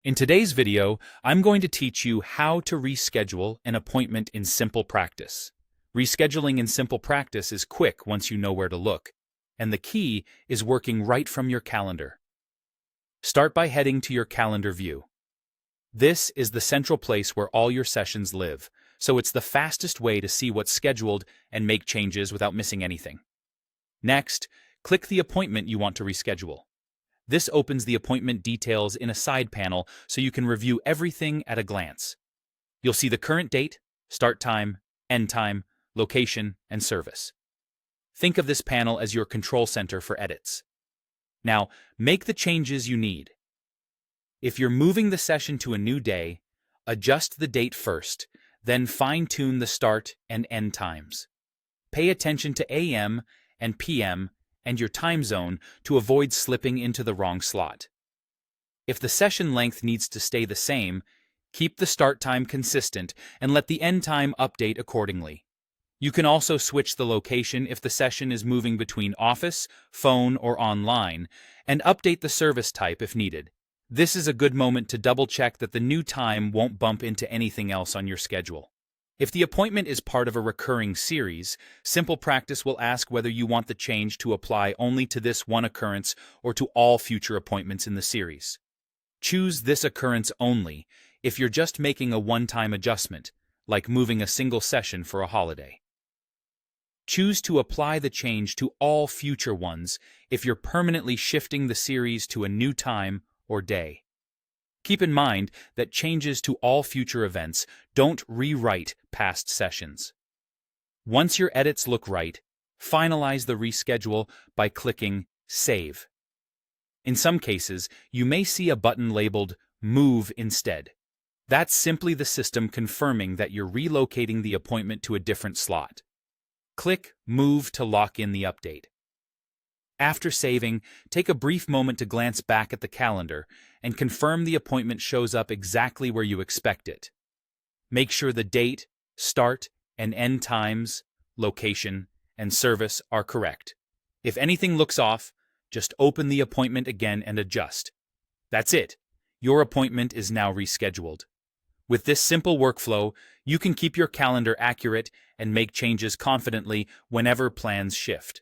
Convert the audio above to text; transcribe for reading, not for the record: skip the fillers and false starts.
In today's video, I'm going to teach you how to reschedule an appointment in SimplePractice. Rescheduling in SimplePractice is quick once you know where to look, and the key is working right from your calendar. Start by heading to your calendar view. This is the central place where all your sessions live, so it's the fastest way to see what's scheduled and make changes without missing anything. Next, click the appointment you want to reschedule. This opens the appointment details in a side panel so you can review everything at a glance. You'll see the current date, start time, end time, location, and service. Think of this panel as your control center for edits. Now, make the changes you need. If you're moving the session to a new day, adjust the date first, then fine-tune the start and end times. Pay attention to AM and PM and your time zone to avoid slipping into the wrong slot. If the session length needs to stay the same, keep the start time consistent and let the end time update accordingly. You can also switch the location if the session is moving between office, phone, or online, and update the service type if needed. This is a good moment to double-check that the new time won't bump into anything else on your schedule. If the appointment is part of a recurring series, SimplePractice will ask whether you want the change to apply only to this one occurrence or to all future appointments in the series. Choose this occurrence only if you're just making a one-time adjustment, like moving a single session for a holiday. Choose to apply the change to all future ones if you're permanently shifting the series to a new time or day. Keep in mind that changes to all future events don't rewrite past sessions. Once your edits look right, finalize the reschedule by clicking Save. In some cases, you may see a button labeled Move instead. That's simply the system confirming that you're relocating the appointment to a different slot. Click Move to lock in the update. After saving, take a brief moment to glance back at the calendar and confirm the appointment shows up exactly where you expect it. Make sure the date, start, and end times, location, and service are correct. If anything looks off, just open the appointment again and adjust. That's it. Your appointment is now rescheduled. With this simple workflow, you can keep your calendar accurate and make changes confidently whenever plans shift.